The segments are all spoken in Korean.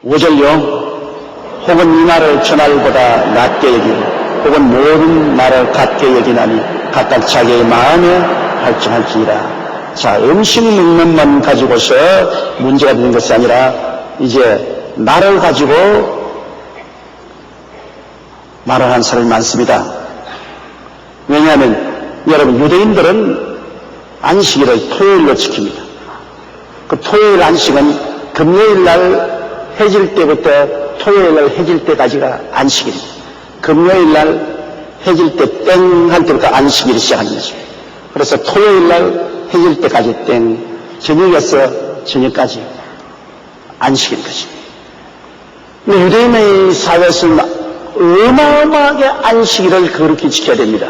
오절요 혹은 이 날을 저 날보다 낮게 여기고 혹은 모든 날을 같게 여기나니 각각 자기의 마음에 할증할지니라. 자, 음식 먹는 만 가지고서 문제가 되는 것이 아니라 이제 날을 가지고 말을 하는 사람이 많습니다. 왜냐하면 여러분, 유대인들은 안식일을 토요일로 지킵니다. 그 토요일 안식은 금요일 날 해질 때부터 토요일 날 해질 때까지가 안식일입니다. 금요일 날 해질 때 땡 할 때부터 안식일이 시작하는 것입니다. 그래서 토요일 날 해질 때까지 땡, 저녁에서 저녁까지 안식일 것입니다. 근데 유대인의 사회에서는 어마어마하게 안식일을 그렇게 지켜야 됩니다.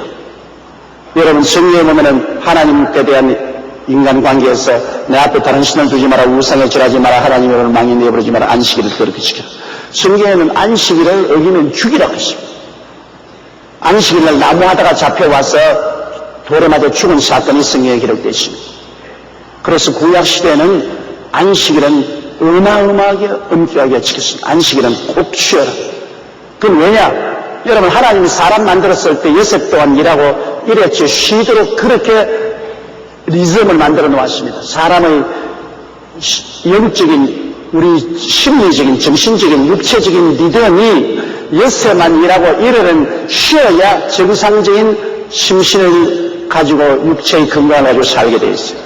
여러분, 성경에 보면은 하나님께 대한 인간관계에서 내 앞에 다른 신을 두지 마라, 우상에 절하지 마라, 하나님을 망에 내버리지 마라, 안식일을 그렇게 지켜라. 성경에는 안식일을 어기면 죽이라고 했습니다. 안식일날 나무하다가 잡혀와서 돌에 맞아 죽은 사건이 성경에 기록되어 있습니다. 그래서 구약시대에는 안식일은 어마어마하게 엄격하게 지켰습니다. 안식일은 꼭 쉬어라. 그건 왜냐? 여러분, 하나님이 사람 만들었을 때 6일 동안 일하고 이랬지 쉬도록 그렇게 리듬을 만들어 놓았습니다. 사람의 영적인, 우리 심리적인, 정신적인, 육체적인 리듬이 6회만 일하고 1회는 쉬어야 정상적인 심신을 가지고 육체의 건강을 가지고 살게 되어 있어요.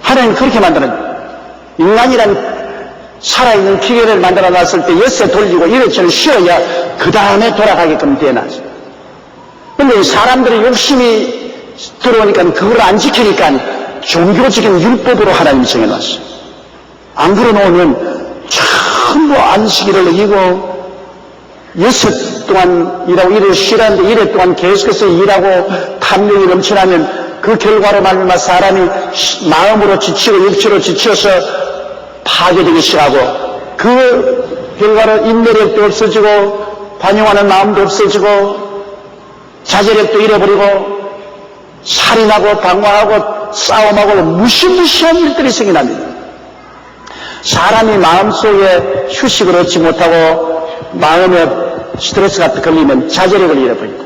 하나님 그렇게 만드는, 인간이란 살아있는 기계를 만들어 놨을 때 6회 돌리고 1회처럼 쉬어야 그 다음에 돌아가게끔 되어놨어요. 그런데 사람들의 욕심이 들어오니까 그걸 안 지키니까 종교적인 율법으로 하나님이 정해놨어요. 안 그러놓으면 전부 안식일을 어기고 6회 동안 일하고 1회 쉬라는데 1회 동안 계속해서 일하고 탐욕이 넘쳐나면 그 결과로 말미암아 사람이 마음으로 지치고 육체로 지쳐서 파괴되기 시작하고 그 결과로 인내력도 없어지고 관용하는 마음도 없어지고 자제력도 잃어버리고 살인하고 방화하고 싸움하고 무시무시한 일들이 생겨납니다. 사람이 마음속에 휴식을 얻지 못하고 마음에 스트레스가 걸리면 자제력을 잃어버리고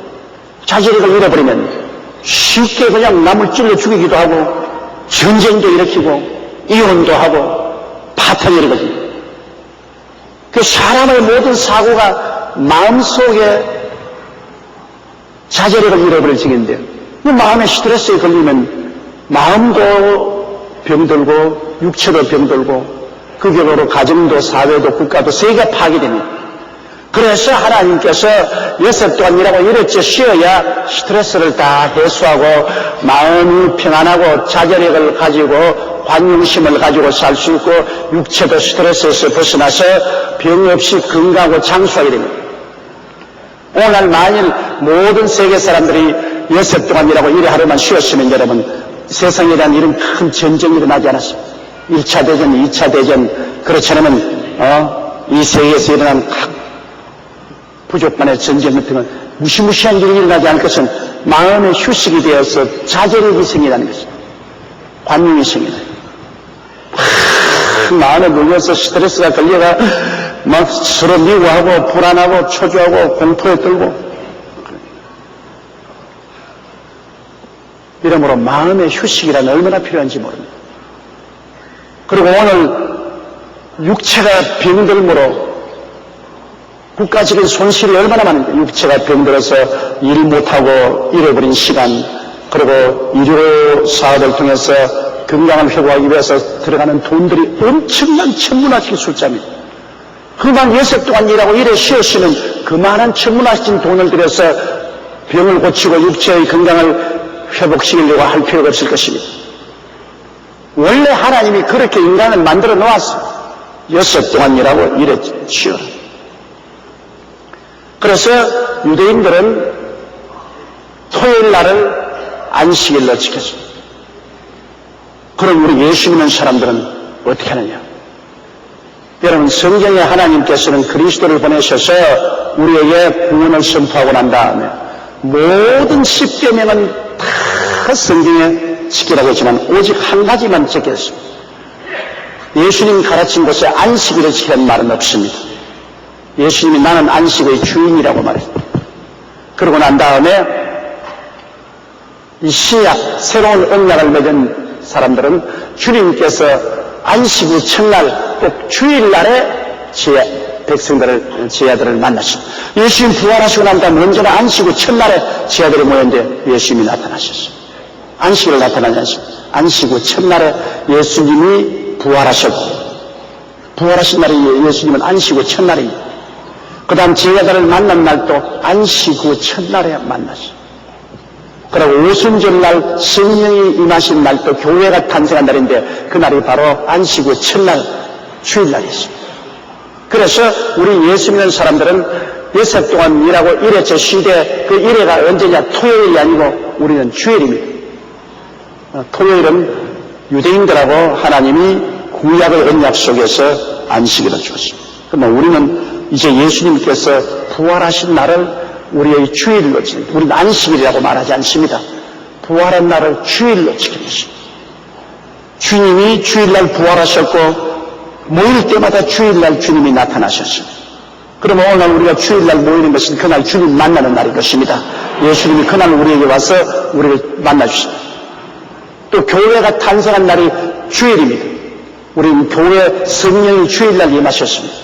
자제력을 잃어버리면 쉽게 그냥 남을 찔러 죽이기도 하고 전쟁도 일으키고 이혼도 하고 파탄이 일어납니다. 그 사람의 모든 사고가 마음속에 자제력을 잃어버릴 적인데요. 마음에 스트레스에 걸리면 마음도 병들고 육체도 병들고 그 결과로 가정도 사회도 국가도 세계가 파괴됩니다. 그래서 하나님께서 6일 동안 일하고 1회째 쉬어야 스트레스를 다 해소하고 마음이 평안하고 자제력을 가지고 관용심을 가지고 살 수 있고 육체도 스트레스에서 벗어나서 병 없이 건강하고 장수하게 됩니다. 오늘 만일 모든 세계 사람들이 6일 동안 일하고 1회 하루만 쉬었으면 여러분 세상에 대한 이런 큰 전쟁이 일어나지 않았습니다. 1차 대전, 2차 대전, 그렇지 않으면 이 세계에서 일어난 각 부족간의 전쟁 같은 건 무시무시한 일이 일어나지 않을 것은 마음의 휴식이 되어서 자제력이 생기다는 것입니다. 관용이 생기다. 마음에 눌려서 스트레스가 걸려가 막 서로 미워하고 불안하고 초조하고 공포에 떨고 이러므로 마음의 휴식이란 얼마나 필요한지 모릅니다. 그리고 오늘 육체가 병들므로 국가적인 손실이 얼마나 많은데 육체가 병들어서 일 못하고 잃어버린 시간 그리고 의료 사업을 통해서 건강을 회복하기 위해서 들어가는 돈들이 엄청난 천문학적인 숫자입니다. 그만 6일 동안 일하고 1회 쉬었으면 그만한 천문학적인 돈을 들여서 병을 고치고 육체의 건강을 회복시키려고 할 필요가 없을 것입니다. 원래 하나님이 그렇게 인간을 만들어 놓았어요. 6일 동안 일하고 1회 쉬어라. 그래서 유대인들은 토요일 날을 안식일로 지켰습니다. 그럼 우리 예수 믿는 사람들은 어떻게 하느냐? 여러분, 성경에 하나님께서는 그리스도를 보내셔서 우리에게 구원을 선포하고 난 다음에 모든 10계명은 다 성경에 지키라고 했지만 오직 한 가지만 지켰습니다. 예수님 가르친 곳에 안식일을 지키라는 말은 없습니다. 예수님이 나는 안식의 주인이라고 말했습니다. 그러고 난 다음에 이 신약, 새로운 언약을 맺은 사람들은 주님께서 안식 후 첫날, 꼭 주일날에 백성들을, 제자들을 만나십니다. 예수님 부활하시고 난 다음에 언제나 안식 후 첫날에 제자들이 모였는데 예수님이 나타나셨어요. 안식일 나타나지 않습니다. 안식 후 첫날에 예수님이 부활하셨고, 부활하신 날이 예수님은 안식 후 첫날입니다. 그 다음 제자들을 만난 날도 안식 후 첫날에 만나셨어요. 그리고 오순절날 성령이 임하신 날도 교회가 탄생한 날인데 그날이 바로 안식 후 첫날 주일날이었습니다. 그래서 우리 예수 믿는 사람들은 6일 동안 일하고 일회째 쉬되 그 일회가 언제냐? 토요일이 아니고 우리는 주일입니다. 토요일은 유대인들하고 하나님이 구약의 언약 속에서 안식일을 주었습니다. 그러면 우리는 이제 예수님께서 부활하신 날을 우리의 주일로 지킵니다. 우리는 안식일이라고 말하지 않습니다. 부활한 날을 주일로 지킵니다. 주님이 주일날 부활하셨고 모일 때마다 주일날 주님이 나타나셨습니다. 그러면 오늘 우리가 주일날 모이는 것은 그날 주님 만나는 날인 것입니다. 예수님이 그날 우리에게 와서 우리를 만나주십니다. 또 교회가 탄생한 날이 주일입니다. 우리는 교회 성령이 주일날 임하셨습니다.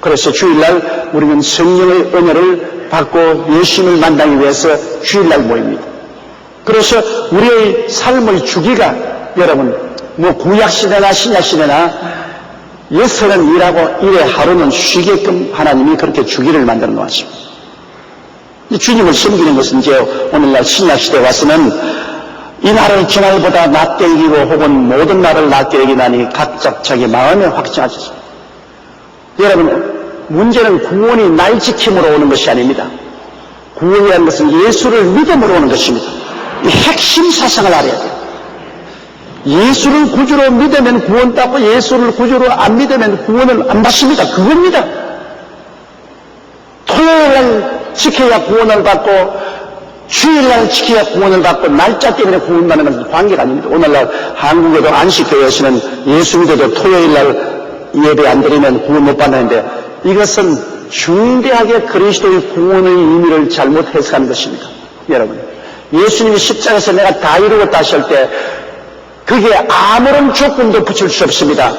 그래서 주일날 우리는 성령의 은혜를 받고 예수님을 만나기 위해서 주일날 모입니다. 그래서 우리의 삶의 주기가 여러분 구약시대나 신약시대나 6일은 일하고 일에 하루는 쉬게끔 하나님이 그렇게 주기를 만들어 놓았습니다. 주님을 섬기는 것은 이제 오늘날 신약시대에 와서는 이 날을 지날보다 낮게 여기고 혹은 모든 날을 낮게 여기나니 각자 자기 마음에 확증하셨습니다. 여러분 문제는 구원이 날 지킴으로 오는 것이 아닙니다. 구원이라는 것은 예수를 믿음으로 오는 것입니다. 이 핵심 사상을 알아야 돼요. 예수를 구주로 믿으면 구원 받고 예수를 구주로 안 믿으면 구원을 안 받습니다. 그겁니다. 토요일날 지켜야 구원을 받고 주일날 지켜야 구원을 받고 날짜 때문에 구원받는 것은 관계가 아닙니다. 오늘날 한국에도 안식교회에서는 예수 믿어도 토요일날 예배 안 드리면 구원 못 받는데 이것은 중대하게 그리스도의 구원의 의미를 잘못 해석한 것입니다. 여러분 예수님이 십자가에서 내가 다 이루었다 하실 때 그게 아무런 조건도 붙일 수 없습니다.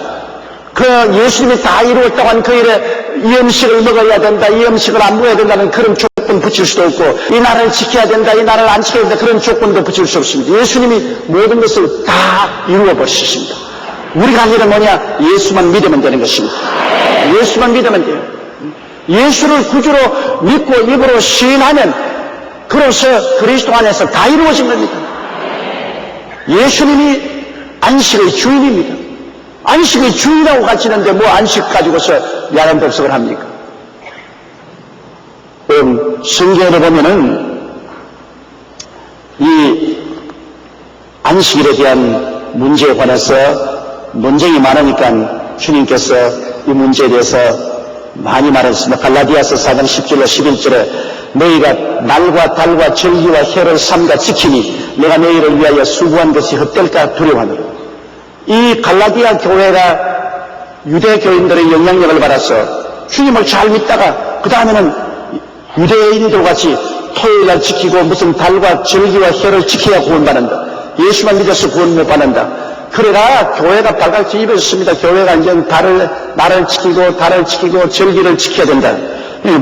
그 예수님이 다 이루었다고 한 그 일에 이 음식을 먹어야 된다, 이 음식을 안 먹어야 된다는 그런 조건 붙일 수도 없고 이 나라를 지켜야 된다, 이 나라를 안 지켜야 된다 그런 조건도 붙일 수 없습니다. 예수님이 모든 것을 다 이루어 버리셨습니다. 우리가 할 일은 뭐냐? 예수만 믿으면 되는 것입니다. 예수만 믿으면 돼요. 예수를 구주로 믿고 입으로 시인하면 그로서 그리스도 안에서 다 이루어진 겁니다. 예수님이 안식의 주인입니다. 안식의 주인이라고 가르치는데 뭐 안식 가지고서 야간 법석을 합니까? 성경에 보면은 이 안식일에 대한 문제에 관해서 논쟁이 많으니까 주님께서 이 문제에 대해서 많이 말했습니다. 갈라디아서 4장 10절로 11절에 너희가 날과 달과 절기와 해를 삼가 지키니 내가 너희를 위하여 수고한 것이 헛될까 두려워하노라. 이 갈라디아 교회가 유대 교인들의 영향력을 받아서 주님을 잘 믿다가 그 다음에는 유대인들 같이 토요일날 지키고 무슨 달과 절기와 해를 지켜야 구원받는다. 예수만 믿어서 구원 못 받는다. 그래가 교회가 발각지 입었습니다. 교회가 이제 날을 지키고 절기를 지켜야 된다.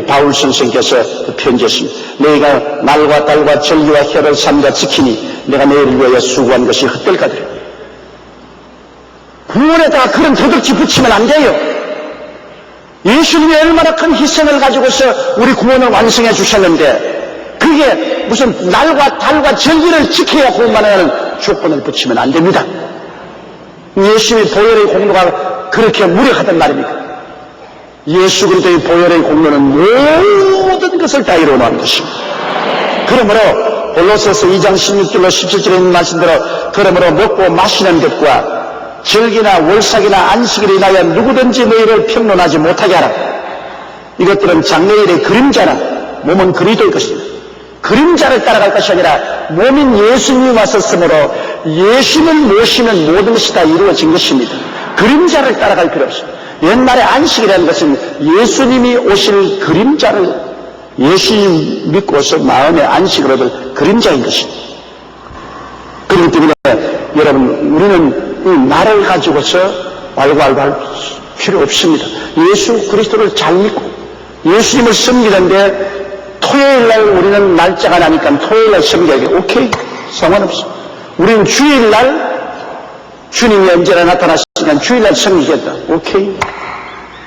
바울 선생께서 편지했습니다. 너희가 날과 달과 절기와 해를 삼가 지키니 내가 너희를 위하여 수고한 것이 헛될까더라. 구원에다가 그런 도덕지 붙이면 안 돼요. 예수님이 얼마나 큰 희생을 가지고서 우리 구원을 완성해 주셨는데 그게 무슨 날과 달과 절기를 지켜야 구원받는 조건을 붙이면 안 됩니다. 예수님의 보혈의 공로가 그렇게 무력하단 말입니까? 예수 그리스도의 보혈의 공로는 모든 것을 다 이루어 놓은 것입니다. 그러므로 골로새서 2장 16절로 17절에 있는 말씀대로 그러므로 먹고 마시는 것과 절기나 월삭이나 안식일에 인하여 누구든지 너희를 평론하지 못하게 하라. 이것들은 장래일의 그림자라. 몸은 그리스도일 것입니다. 그림자를 따라갈 것이 아니라 몸인 예수님이 왔었으므로 예수님을 모시면 모든 것이 다 이루어진 것입니다. 그림자를 따라갈 필요 없습니다. 옛날에 안식이라는 것은 예수님이 오실 그림자를, 예수님 믿고서 마음의 안식을 얻을 그림자인 것입니다. 그렇기 때문에 여러분, 우리는 이 날을 가지고서 왈가왈부할 필요 없습니다. 예수 그리스도를 잘 믿고 예수님을 섬기는데 토요일날 우리는 날짜가 나니까 토요일날 섬기게, 오케이, 상관없어. 우리는 주일날 주님이 언제나 나타나시니까 주일날 섬기겠다, 오케이.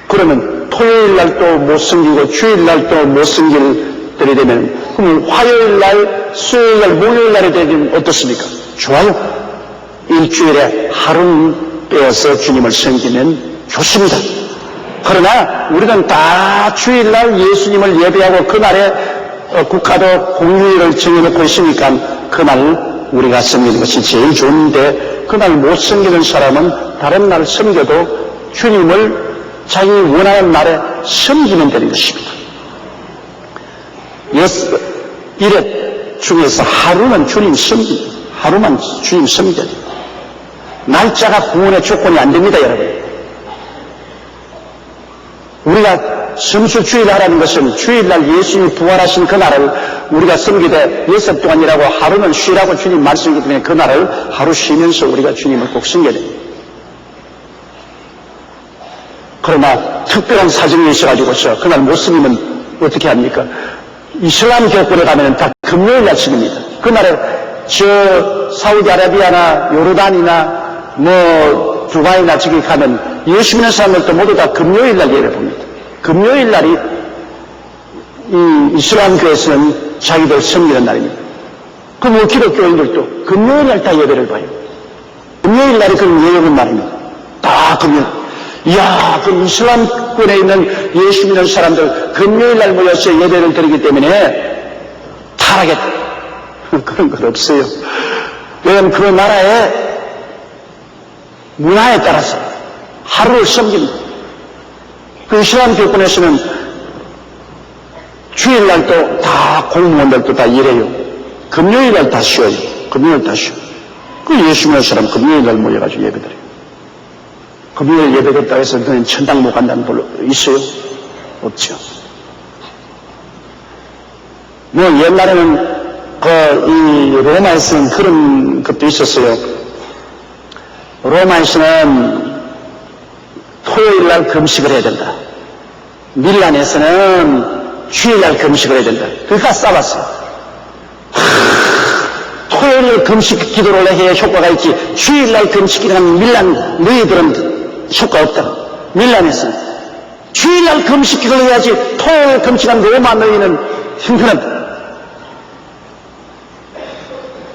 그러면 토요일날 또 못 섬기고 주일날 또 못 섬길 때이 되면, 그럼 화요일날, 수요일날, 목요일날에 되면 어떻습니까? 좋아요. 일주일에 하루는 빼어서 주님을 섬기면 좋습니다. 그러나 우리는 다 주일날 예수님을 예배하고 그날에 국가도 공휴일을 정해놓고 있으니까 그날 우리가 섬기는 것이 제일 좋은데, 그날 못 섬기는 사람은 다른 날 섬겨도 주님을 자기 원하는 날에 섬기면 되는 것입니다. 일회 중에서 하루는 주님 섬깁니다. 하루만 주님 섬겨야 됩니다. 날짜가 구원의 조건이 안 됩니다, 여러분. 우리가 성수 주일하라는 것은 주일날 예수님이 부활하신 그날을 우리가 섬기되 6 동안이라고 하루는 쉬라고 주님 말씀이기 때문에 그날을 하루 쉬면서 우리가 주님을 꼭 섬겨야 됩니다. 그러나 특별한 사정이 있어가지고서 그날 못 섬기면 어떻게 합니까? 이슬람 교권에 가면 다 금요일날 섬깁니다. 그날에 저 사우디아라비아나 요르단이나 뭐 두바이나 저기 가면 예수 믿는 사람들도 모두 다 금요일날 예배 봅니다. 금요일날이 이 이슬람교에서는 자기들 섬기는 날입니다. 그럼 기독교인들도 금요일날 다 예배를 봐요. 금요일날이 그런 예배는 날입니다. 다 금요일. 이야, 그 이슬람권에 있는 예수 믿는 사람들 금요일날 모여서 예배를 드리기 때문에 타락했다. 그런 건 없어요. 왜냐하면 그 나라의 문화에 따라서 하루를 섬깁니다. 그 이슬람 교권에서는 주일날도 다 공무원들도 다 일해요. 금요일날 다 쉬어요. 금요일 다 쉬어요. 그 예수 믿는 사람 금요일날 모여가지고 예배드려요. 금요일 예배드렸다고 해서 너는 천당 못 간다는 분 있어요? 없죠. 뭐 옛날에는 이 로마에서는 그런 것도 있었어요. 로마에서는 토요일날 금식을 해야 된다. 밀란에서는 주일날 금식을 해야 된다. 그러니까 싸웠어요. 토요일 금식 기도를 해야 효과가 있지 주일날 금식이라는 밀란 너희들은 효과 없다. 밀란에서는 주일날 금식 기도를 해야지 토요일 금식한 로마 너희는 힘들었다.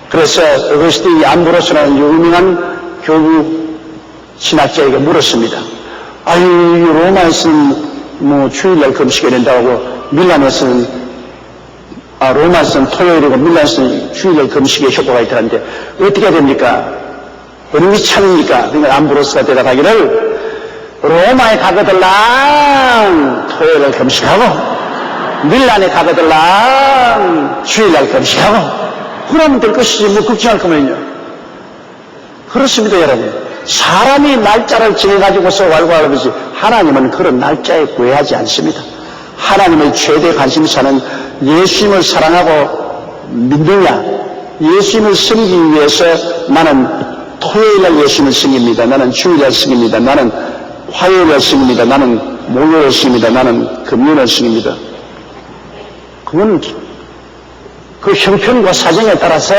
그래서 어거스틴 암브로스라는 유명한 교부 신학자에게 물었습니다. 아유, 로마에서는 뭐 주일날 금식해야 된다고 하고 밀란에서는 로마에서는 토요일이고 밀란에서는 주일날 금식에 효과가 있다는데 어떻게 해야 됩니까? 어느 게 참입니까? 그러니까 암브로스가 대답하기를 로마에 가거들랑 토요일날 금식하고 밀란에 가거들랑 주일날 금식하고 그러면 될 것이지 뭐 걱정할 거면요. 그렇습니다, 여러분. 사람이 날짜를 정해가지고서 왈가왈부하지 하나님은 그런 날짜에 구애하지 않습니다. 하나님의 최대 관심사는 예수님을 사랑하고 믿느냐, 예수님을 섬기기 위해서 나는 토요일날 예수님을 섬깁니다. 나는 주일날 섬깁니다. 나는 화요일날 섬깁니다. 나는 목요일날 섬깁니다. 나는 금요일날 섬깁니다. 그건 그 형편과 사정에 따라서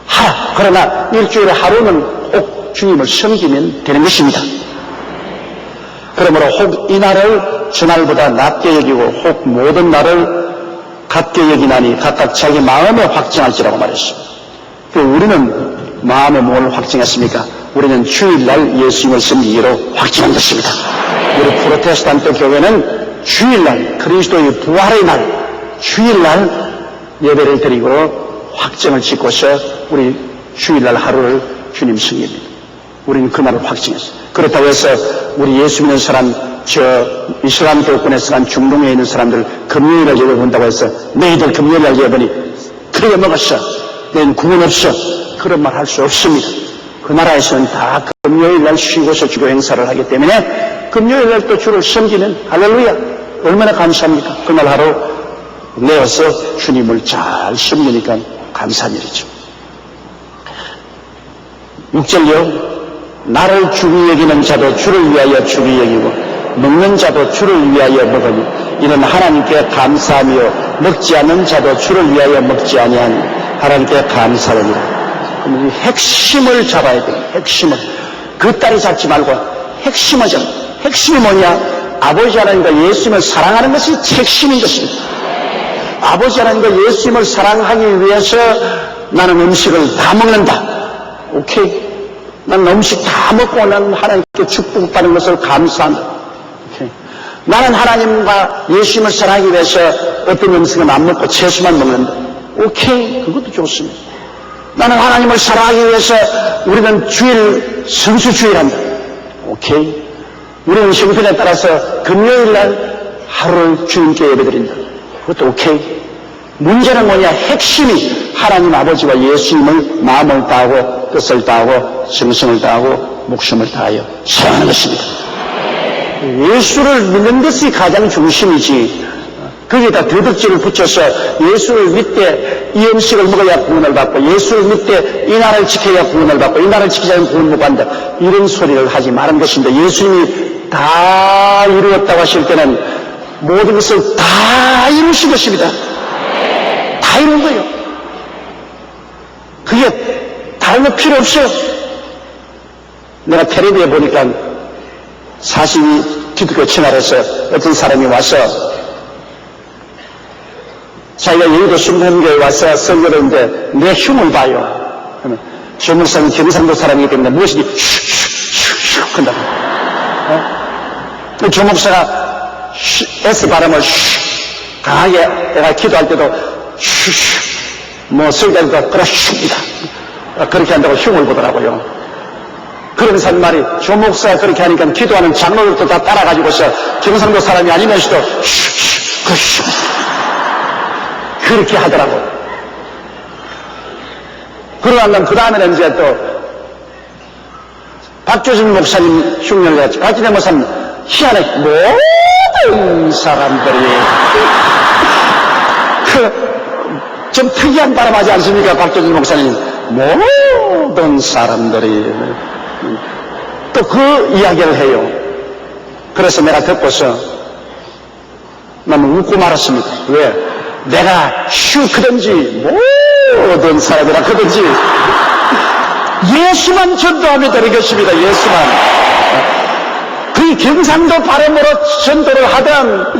하라. 그러나 일주일에 하루는 꼭 주님을 섬기면 되는 것입니다. 그러므로 혹 이 날을 주날보다 낮게 여기고 혹 모든 날을 같게 여기나니 각각 자기 마음에 확정할지라고 말했습니다. 우리는 마음에 뭘 확정했습니까? 우리는 주일날 예수님을 섬기기로 확정한 것입니다. 우리 프로테스탄트 교회는 주일날 그리스도의 부활의 날 주일날 예배를 드리고 확정을 짓고서 우리 주일날 하루를 주님 섬깁니다. 우리는 그날을 확정했어요. 그렇다고 해서 우리 예수 믿는 사람, 저 이슬람 교권에서 간 중동에 있는 사람들 금요일날 예배 본다고 해서 너희들 금요일날 예배니 그래 먹었어. 너희는 구원 없어. 그런 말 할 수 없습니다. 그 나라에서는 다 금요일날 쉬고서 주교 행사를 하기 때문에 금요일 날 또 주를 섬기는 할렐루야. 얼마나 감사합니까? 그날 하루 내어서 주님을 잘 섬기니까 감사한 일이죠. 6절요. 나를 주기 여기는 자도 주를 위하여 주기 여기고 먹는 자도 주를 위하여 먹으니 이는 하나님께 감사하며 먹지 않는 자도 주를 위하여 먹지 아니하니 하나님께 감사하니라. 그럼 이 핵심을 잡아야 돼요. 핵심을. 그 잡지 말고 핵심을 잡아야 돼요. 핵심이 뭐냐? 아버지 하나님과 예수님을 사랑하는 것이 핵심인 것입니다. 아버지 하나님과 예수님을 사랑하기 위해서 나는 음식을 다 먹는다. 오케이. 난 음식 다 먹고 나는 하나님께 축복받는 것을 감사한다. 오케이. 나는 하나님과 예수님을 사랑하기 위해서 어떤 음식은 안 먹고 채소만 먹는다. 오케이. 그것도 좋습니다. 나는 하나님을 사랑하기 위해서 우리는 주일, 성수주일한다. 오케이. 우리는 형편에 따라서 금요일 날 하루를 주님께 예배드린다. 그것도 오케이. 문제는 뭐냐? 핵심이 하나님 아버지와 예수님을 마음을 다하고 뜻을 다하고 정성을 다하고 목숨을 다하여 사랑하는 것입니다. 예수를 믿는 것이 가장 중심이지. 거기에다 더덕질을 붙여서 예수를 믿되 이 음식을 먹어야 구원을 받고 예수를 믿되 이 나라를 지켜야 구원을 받고 이 나라를 지키지 않으면 구원 못 받는다. 이런 소리를 하지 말은 것입니다. 예수님이 다 이루었다고 하실 때는 모든 것을 다 이루신 것입니다. 다 이룬 거예요. 그게 다른 거 필요 없어요. 내가 텔레비에 보니까 42 기독교 채널에서 어떤 사람이 와서 자기가 여의도 순천교에 와서 설교를 했는데 내 흉을 봐요. 그러면 조목사는 경상도 사람이기 때문에 무엇인지 슉슉슉 한다고. 조목사가 S 발음을 강하게 내가 기도할 때도 슉슉 뭐 설교할 때도 그렇습니다. 그렇게 한다고 흉을 보더라고요. 그런 사람 말이 조목사가 그렇게 하니까 기도하는 장로들도 다 따라가지고서 경상도 사람이 아니면서도 슉슉 그렇습니다. 그렇게 하더라고. 그러고 난 그 다음에는 이제 또 박조진 목사님 흉내를 내었지. 박조진 목사님 희한해. 모든 사람들이 좀 특이한 발음하지 않습니까? 박조진 목사님. 모든 사람들이 또 그 이야기를 해요. 그래서 내가 듣고서 나는 웃고 말았습니다. 왜? 내가 슈크든지 모든 사람이라 그든지 예수만 전도하면 되는 것입니다. 예수만. 그 경상도 발음으로 전도를 하던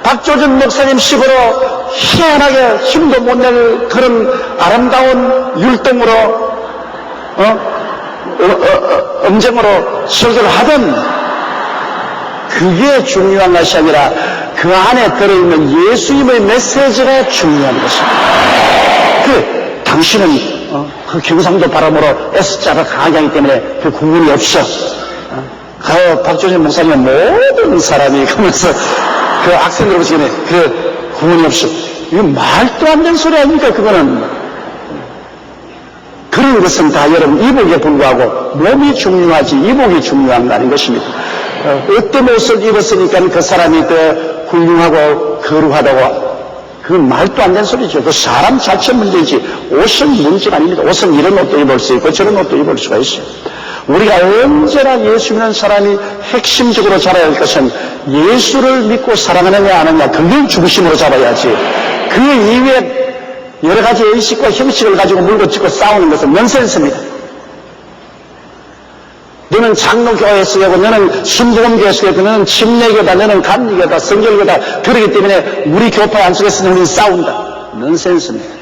박조준 목사님 식으로 희한하게 힘도 못 낼 그런 아름다운 율동으로 음정으로 설교를 하던 그게 중요한 것이 아니라 그 안에 들어있는 예수님의 메시지가 중요한 것입니다. 당신은 그 경상도 발음으로 S자가 강하게 하기 때문에 그 구분이 없어. 박조진 목사님은 모든 사람이 그러면서 그 악센으로 보시기에 그 구분이 없어. 이거 말도 안 되는 소리 아닙니까? 그거는. 그런 것은 다 여러분 이복에 불구하고 몸이 중요하지 이복이 중요한 거 아닌 것입니다. 어떤 옷을 입었으니까 그 사람이 더 훌륭하고 거룩하다고 그건 말도 안 되는 소리죠. 그 사람 자체 문제이지 옷은 문제가 아닙니다. 옷은 이런 옷도 입을 수 있고 저런 옷도 입을 수가 있어요. 우리가 언제나 예수 믿는 사람이 핵심적으로 잡아야 할 것은 예수를 믿고 사랑하느냐 안 하느냐 그걸 중심으로 잡아야지. 그 이외에 여러 가지 의식과 형식을 가지고 물고 찢고 싸우는 것은 넌센스입니다. 너는 장로교회에 쓰고 너는 신부금교회에 쓰고 너는 침례교다 너는 감리교다 성결교다 그러기 때문에 우리 교파 안쪽에서는 우리는 싸운다. 넌센스입니다.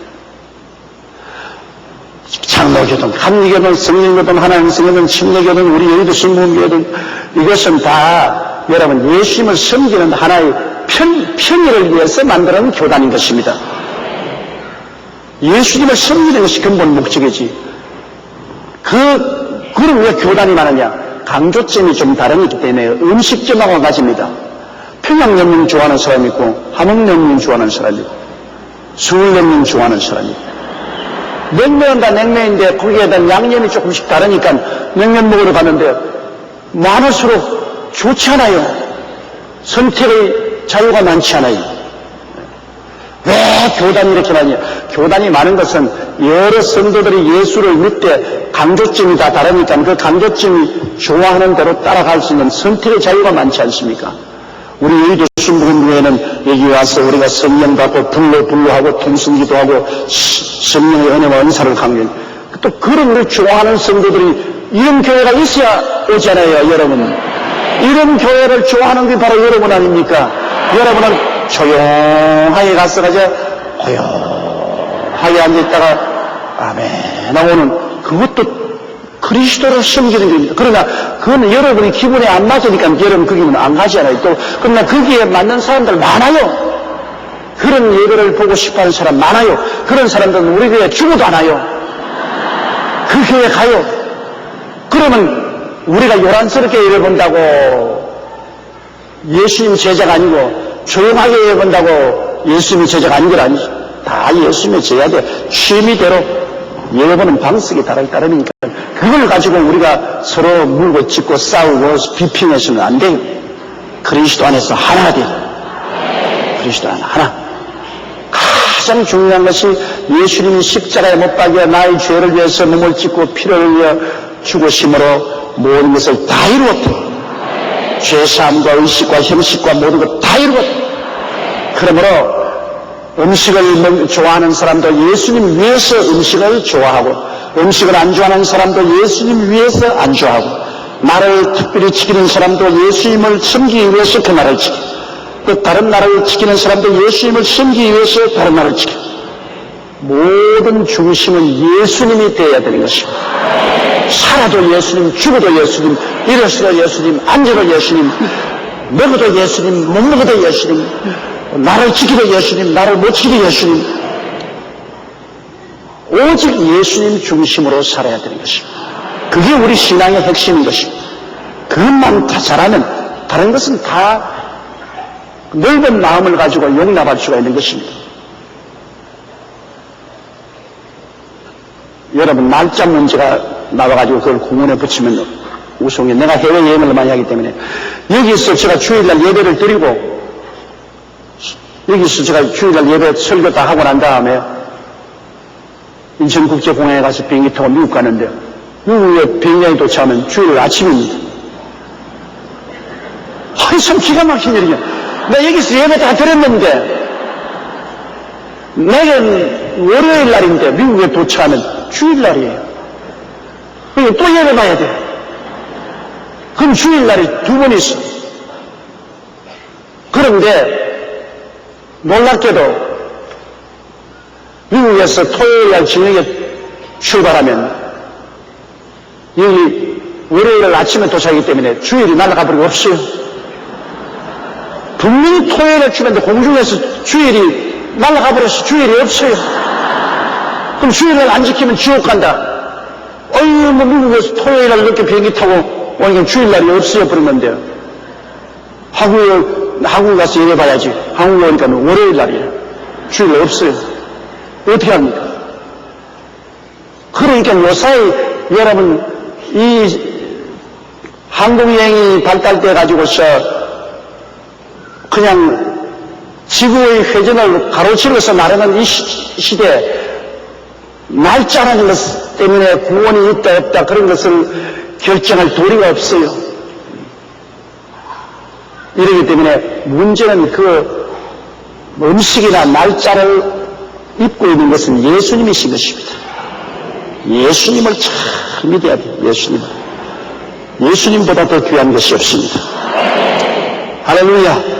장로교든 감리교든 성결교든 하나님 성교든 침례교든 우리 여의도 신부금교회든 이것은 다 여러분 예수님을 섬기는 하나의 편의를 위해서 만드는 교단인 것입니다. 예수님을 섬기는 것이 근본 목적이지. 그럼 왜 교단이 많으냐? 강조점이 좀 다르기 때문에 음식점하고 같습니다. 평양냉면 좋아하는 사람이 있고 함흥냉면 좋아하는 사람이 있고 서울냉면 좋아하는 사람이 있고 냉면은 다 냉면인데 거기에다 양념이 조금씩 다르니까 냉면 먹으러 갔는데 많을수록 좋지 않아요. 선택의 자유가 많지 않아요. 왜 교단이 이렇게 많냐? 교단이 많은 것은 여러 성도들이 예수를 믿되 강조점이 다 다르니까 그 강조점이 좋아하는 대로 따라갈 수 있는 선택의 자유가 많지 않습니까? 우리 여의도 순복음교회는 여기 와서 우리가 성령 받고 불로하고 통성기도 하고 성령의 은혜와 은사를 강요해. 또 그런 걸 좋아하는 성도들이 이런 교회가 있어야 오잖아요, 여러분. 이런 교회를 좋아하는 게 바로 여러분 아닙니까? 여러분은 조용하게 가서가지고 조용하게 앉아있다가 아멘 나오는 그것도 그리스도를 섬기는 겁니다. 그러나 그건 여러분이 기분에 안 맞으니까 여러분 거기는 안 가잖아요. 또 그러나 거기에 맞는 사람들 많아요. 그런 예배를 보고 싶어하는 사람 많아요. 그런 사람들은 우리 교회에 죽어도 안 와요. 그 교회 가요. 그러면 우리가 요란스럽게 예배 본다고 예수님 제자가 아니고 조용하게 예배 본다고 예수님의 제자가 아닌 건 아니죠. 다 예수님의 제자들 취미대로 예배보는 방식이 다르니까 그걸 가지고 우리가 서로 물고 찢고 싸우고 비평해서는 안 돼요. 그리스도 안에서 하나가 돼요. 그리스도 안에 하나. 가장 중요한 것이 예수님이 십자가에 못 박여 나의 죄를 위해서 몸을 찢고 피를 흘려 죽으심으로 모든 것을 다 이루었다. 죄사함과 의식과 형식과 모든 것 다 이루었다. 그러므로 음식을 좋아하는 사람도 예수님 위해서 음식을 좋아하고 음식을 안 좋아하는 사람도 예수님 위해서 안 좋아하고 나를 특별히 지키는 사람도 예수님을 섬기기 위해서 그 나라를 지키고 또 다른 나라를 지키는 사람도 예수님을 섬기기 위해서 다른 나라를 지키고 모든 중심은 예수님이 되어야 되는 것입니다. 살아도 예수님, 죽어도 예수님, 일어서도 예수님, 앉아도 예수님, 먹어도 예수님, 못 먹어도 예수님, 나를 지키도 예수님, 나를 못 지키도 예수님. 오직 예수님 중심으로 살아야 되는 것입니다. 그게 우리 신앙의 핵심인 것입니다. 그것만 다 잘하면 다른 것은 다 넓은 마음을 가지고 용납할 수가 있는 것입니다. 여러분 날짜 문제가 나와가지고 그걸 공원에 붙이면 우승해. 내가 해외여행을 많이 하기 때문에 여기서 제가 주일날 예배를 드리고 여기서 제가 주일날 예배 설교 다 하고 난 다음에 인천국제공항에 가서 비행기 타고 미국 가는데 미국에 비행장에 도착하면 주일 아침입니다. 참 기가 막힌 일이야. 나 여기서 예배 다 드렸는데 내일은 월요일 날인데 미국에 도착하면 주일날이에요. 그리고 또 예배 봐야 돼. 그럼 주일날이 두 번 있어. 그런데 놀랍게도 미국에서 토요일날 저녁에 출발하면 여기 월요일 아침에 도착하기 때문에 주일이 날아가 버리고 없어요. 분명히 토요일에 출발했는데 공중에서 주일이 날아가 버려서 주일이 없어요. 그럼 주일을 안 지키면 지옥 간다. 어휴, 뭐 미국에서 토요일날 이렇게 비행기 타고 오니까 주일날이 없어져 버렸는데 한국에 가서 예배 봐야지. 한국에 오니까 월요일날이에요. 주일 없어요. 어떻게 합니까? 그러니까 요사이 여러분 이 항공여행이 발달돼 가지고서 그냥 지구의 회전을 가로질러서 나르는 이 시대에 날짜라는 것 때문에 구원이 있다 없다 그런 것을 결정할 도리가 없어요. 이러기 때문에 문제는 그 음식이나 날짜를 입고 있는 것은 예수님이신 것입니다. 예수님을 잘 믿어야 돼요. 예수님보다 더 귀한 것이 없습니다. 할렐루야.